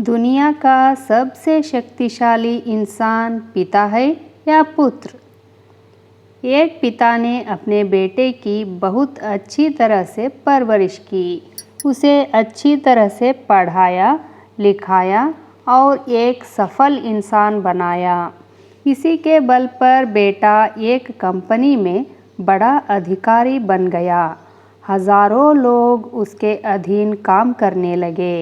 दुनिया का सबसे शक्तिशाली इंसान पिता है या पुत्र? एक पिता ने अपने बेटे की बहुत अच्छी तरह से परवरिश की। उसे अच्छी तरह से पढ़ाया, लिखाया और एक सफल इंसान बनाया। इसी के बल पर बेटा एक कंपनी में बड़ा अधिकारी बन गया। हजारों लोग उसके अधीन काम करने लगे।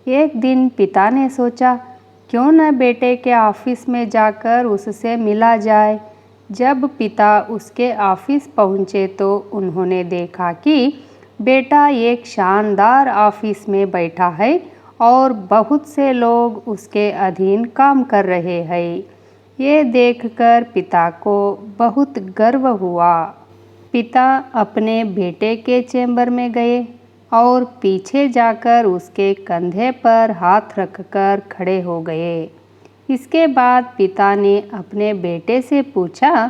एक दिन पिता ने सोचा, क्यों न बेटे के ऑफिस में जाकर उससे मिला जाए। जब पिता उसके ऑफिस पहुंचे तो उन्होंने देखा कि बेटा एक शानदार ऑफिस में बैठा है और बहुत से लोग उसके अधीन काम कर रहे हैं। ये देखकर पिता को बहुत गर्व हुआ। पिता अपने बेटे के चैम्बर में गए और पीछे जाकर उसके कंधे पर हाथ रखकर खड़े हो गए। इसके बाद पिता ने अपने बेटे से पूछा,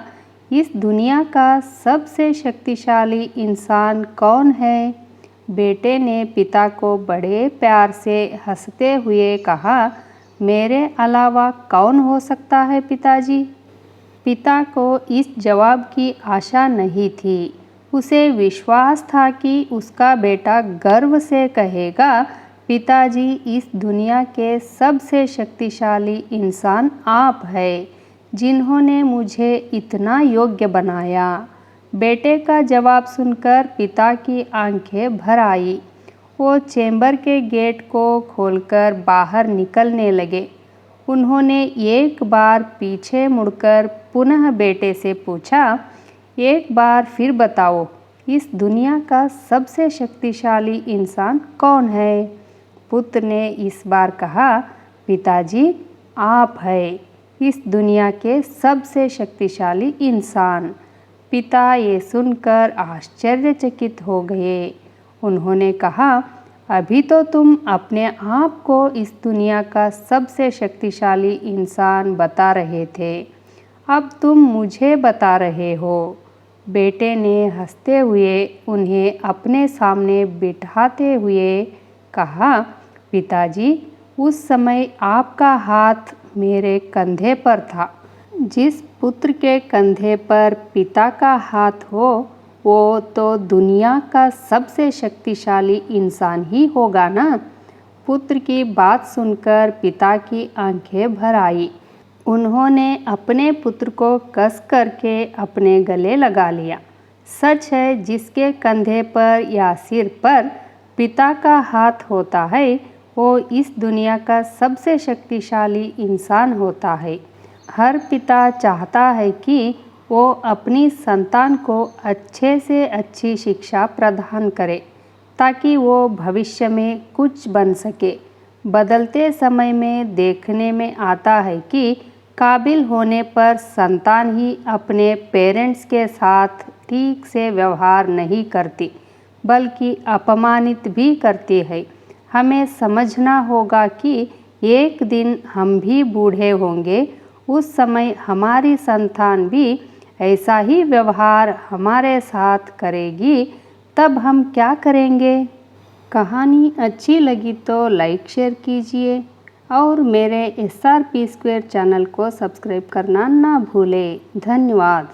इस दुनिया का सबसे शक्तिशाली इंसान कौन है? बेटे ने पिता को बड़े प्यार से हंसते हुए कहा, मेरे अलावा कौन हो सकता है पिताजी? पिता को इस जवाब की आशा नहीं थी। उसे विश्वास था कि उसका बेटा गर्व से कहेगा, पिताजी, इस दुनिया के सबसे शक्तिशाली इंसान आप हैं, जिन्होंने मुझे इतना योग्य बनाया। बेटे का जवाब सुनकर पिता की आंखें भर आई। वो चैम्बर के गेट को खोलकर बाहर निकलने लगे। उन्होंने एक बार पीछे मुड़कर पुनः बेटे से पूछा, एक बार फिर बताओ, इस दुनिया का सबसे शक्तिशाली इंसान कौन है? पुत्र ने इस बार कहा, पिताजी, आप हैं इस दुनिया के सबसे शक्तिशाली इंसान। पिता ये सुनकर आश्चर्यचकित हो गए। उन्होंने कहा, अभी तो तुम अपने आप को इस दुनिया का सबसे शक्तिशाली इंसान बता रहे थे, अब तुम मुझे बता रहे हो। बेटे ने हंसते हुए उन्हें अपने सामने बिठाते हुए कहा, पिताजी, उस समय आपका हाथ मेरे कंधे पर था। जिस पुत्र के कंधे पर पिता का हाथ हो, वो तो दुनिया का सबसे शक्तिशाली इंसान ही होगा ना। पुत्र की बात सुनकर पिता की आंखें भर आई। उन्होंने अपने पुत्र को कस करके अपने गले लगा लिया। सच है, जिसके कंधे पर या सिर पर पिता का हाथ होता है, वो इस दुनिया का सबसे शक्तिशाली इंसान होता है। हर पिता चाहता है कि वो अपनी संतान को अच्छे से अच्छी शिक्षा प्रदान करे, ताकि वो भविष्य में कुछ बन सके। बदलते समय में देखने में आता है कि काबिल होने पर संतान ही अपने पेरेंट्स के साथ ठीक से व्यवहार नहीं करती, बल्कि अपमानित भी करती है। हमें समझना होगा कि एक दिन हम भी बूढ़े होंगे, उस समय हमारी संतान भी ऐसा ही व्यवहार हमारे साथ करेगी, तब हम क्या करेंगे? कहानी अच्छी लगी तो लाइक शेयर कीजिए और मेरे SRP Square चैनल को सब्सक्राइब करना ना भूलें। धन्यवाद।